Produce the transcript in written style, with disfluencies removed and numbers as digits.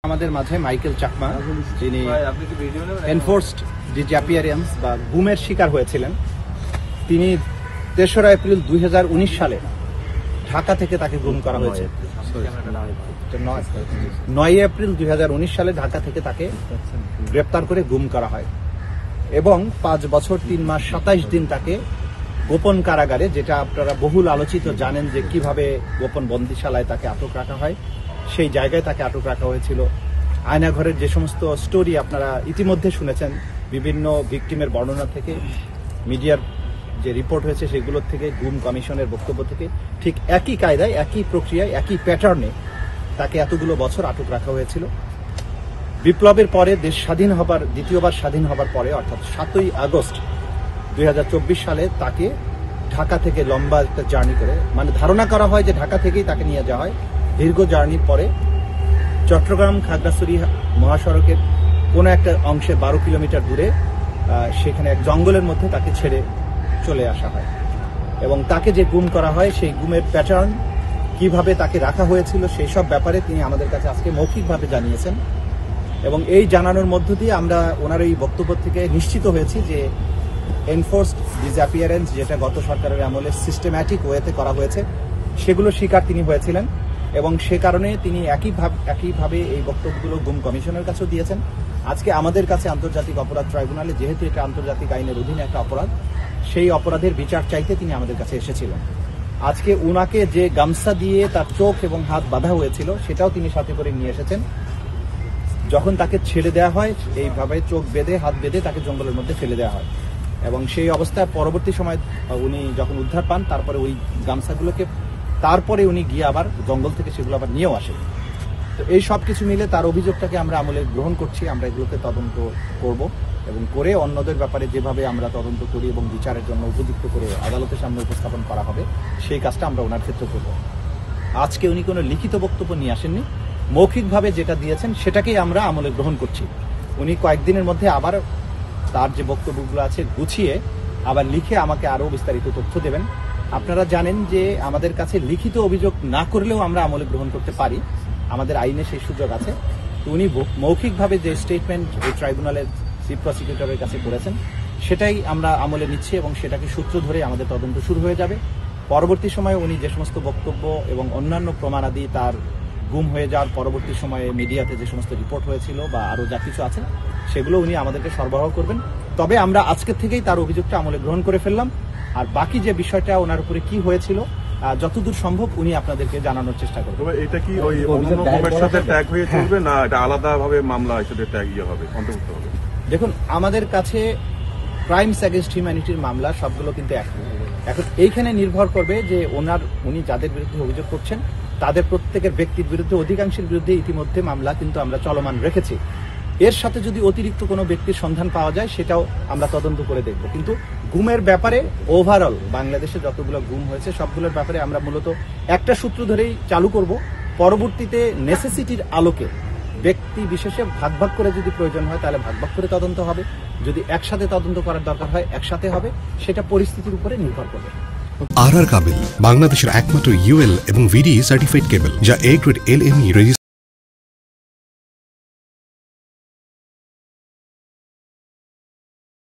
আমাদের মাঝে মাইকেল চাকমা, যিনি এনফোর্সড ডিসঅ্যাপিয়ারেন্স বা গুমের শিকার হয়েছিলেন। তিনি ৩রা এপ্রিল ২০১৯ সালে ঢাকা থেকে তাকে গুম করা হয়েছে। ৯ এপ্রিল ২০১৯ সালে ঢাকা থেকে তাকে গ্রেপ্তার করে গুম করা হয় এবং ৫ বছর ৩ মাস ২৭ দিন তাকে গোপন কারাগারে, যেটা আপনারা বহুল আলোচিত জানেন যে কিভাবে গোপন বন্দিশালায় তাকে আটক রাখা হয়, সেই জায়গায় তাকে আটক রাখা হয়েছিল। আয়নাঘরের যে সমস্ত স্টোরি আপনারা ইতিমধ্যে শুনেছেন, বিভিন্ন ভিকটিমের বর্ণনা থেকে, মিডিয়ার যে রিপোর্ট হয়েছে সেগুলোর থেকে, গুম কমিশনের বক্তব্য থেকে, ঠিক একই কায়দায়, একই প্রক্রিয়ায়, একই প্যাটার্নে তাকে এতগুলো বছর আটক রাখা হয়েছিল। বিপ্লবের পরে দেশ স্বাধীন হবার, দ্বিতীয়বার স্বাধীন হবার পরে, অর্থাৎ ৭ই আগস্ট ২০২৪ সালে তাকে ঢাকা থেকে লম্বা একটা জার্নি করে, মানে ধারণা করা হয় যে ঢাকা থেকেই তাকে নিয়ে যাওয়া হয়। দীর্ঘ জার্নির পরে চট্টগ্রাম খাগড়াছড়ি মহাসড়কের কোনো একটা অংশে ১২ কিলোমিটার দূরে সেখানে এক জঙ্গলের মধ্যে তাকে ছেড়ে চলে আসা হয় এবং তাকে যে গুম করা হয় সেই গুমের প্যাটার্ন, কিভাবে তাকে রাখা হয়েছিল, সেই সব ব্যাপারে তিনি আমাদের কাছে আজকে মৌখিকভাবে জানিয়েছেন। এবং এই জানানোর মধ্য দিয়ে আমরা ওনার এই বক্তব্য থেকে নিশ্চিত হয়েছি যে এনফোর্সড ডিসঅ্যাপিয়ারেন্স, যেটা গত সরকারের আমলে সিস্টেম্যাটিক ওয়েতে করা হয়েছে, সেগুলো শিকার তিনি হয়েছিলেন এবং সে কারণে তিনি একইভাবে এই বক্তব্যগুলো গুম কমিশনের কাছেও দিয়েছেন। আজকে আমাদের কাছে আন্তর্জাতিক অপরাধ ট্রাইব্যুনালে, যেহেতু এটা আন্তর্জাতিক আইনের অধীনে একটা অপরাধ, সেই অপরাধের বিচার চাইতে তিনি আমাদের কাছে এসেছিলেন। আজকে উনাকে যে গামছা দিয়ে তার চোখ এবং হাত বাঁধা হয়েছিল সেটাও তিনি সাথে করে নিয়ে এসেছেন। যখন তাকে ছেড়ে দেওয়া হয়, এইভাবে চোখ বেঁধে, হাত বেঁধে তাকে জঙ্গলের মধ্যে ফেলে দেওয়া হয় এবং সেই অবস্থায় পরবর্তী সময় উনি যখন উদ্ধার পান, তারপরে ওই গামছাগুলোকে তারপরে উনি গিয়ে আবার জঙ্গল থেকে সেগুলো আবার নিয়েও আসেন। তো এই সব কিছু মিলে তার অভিযোগটাকে আমরা আমলে গ্রহণ করছি। আমরা এগুলোকে তদন্ত করব এবং করে অন্যদের ব্যাপারে যেভাবে আমরা তদন্ত করি এবং বিচারের জন্য উপযুক্ত করে আদালতের সামনে উপস্থাপন করা হবে, সেই কাজটা আমরা ওনার ক্ষেত্রে করব। আজকে উনি কোনো লিখিত বক্তব্য নিয়ে আসেননি, মৌখিকভাবে যেটা দিয়েছেন সেটাকেই আমরা আমলে গ্রহণ করছি। উনি কয়েকদিনের মধ্যে আবার তার যে বক্তব্যগুলো আছে গুছিয়ে আবার লিখে আমাকে আরও বিস্তারিত তথ্য দেবেন। আপনারা জানেন যে আমাদের কাছে লিখিত অভিযোগ না করলেও আমরা আমলে গ্রহণ করতে পারি, আমাদের আইনে সেই সুযোগ আছে। তো উনি মৌখিকভাবে যে স্টেটমেন্ট এই ট্রাইব্যুনালের চিফ প্রসিকিউটরের কাছে করেছেন, সেটাই আমরা আমলে নিচ্ছি এবং সেটাকে সূত্র ধরে আমাদের তদন্ত শুরু হয়ে যাবে। পরবর্তী সময়ে উনি যে সমস্ত বক্তব্য এবং অন্যান্য প্রমাণাদি, তার গুম হয়ে যাওয়ার পরবর্তী সময়ে মিডিয়াতে যে সমস্ত রিপোর্ট হয়েছিল বা আরও যা কিছু আছে, সেগুলো উনি আমাদেরকে সরবরাহ করবেন। তবে আমরা আজকের থেকেই তার অভিযোগটা আমলে গ্রহণ করে ফেললাম, আর বাকি যে বিষয়টা ওনার উপরে কি হয়েছিল যতদূর সম্ভব উনি আপনাদেরকে জানানোর চেষ্টা করবেন। এটা কি ওই অন্য গুমের সাথে ট্যাগ হয়ে চলবে না এটা আলাদাভাবে মামলা হিসেবে ট্যাগ হবে, অন্তর্ভুক্ত হবে? দেখুন, আমাদের কাছে ক্রাইমস এগেইনস্ট হিউম্যানিটির মামলা সবগুলো কিন্তু এখন এইখানে নির্ভর করবে যে উনি যাদের বিরুদ্ধে অভিযোগ করছেন তাদের প্রত্যেকের ব্যক্তির বিরুদ্ধে, অধিকাংশের বিরুদ্ধে ইতিমধ্যে মামলা কিন্তু আমরা চলমান রেখেছি। এর সাথে যদি অতিরিক্ত কোনো ব্যক্তির সন্ধান পাওয়া যায় সেটাও আমরা তদন্ত করে দেখব। কিন্তু গুমের ব্যাপারে ওভারঅল বাংলাদেশে যতগুলো গুম হয়েছে সবগুলোর ব্যাপারে আমরা মূলত একটা সূত্র ধরেই চালু করব। পরবর্তীতে নেসেসিটির আলোকে ব্যক্তি বিশেষে ভাগ ভাগ করে যদি প্রয়োজন হয় তাহলে ভাগ ভাগ করে তদন্ত হবে, যদি একসাথে তদন্ত করার দরকার হয় একসাথে হবে, সেটা পরিস্থিতির উপরে নির্ভর করবে। আর কাবেল বাংলাদেশের একমাত্র ইউএল এবং ভিডি সার্টিফাইড কেবল, যা A গ্রেড LME রেজিস্ট্রেশন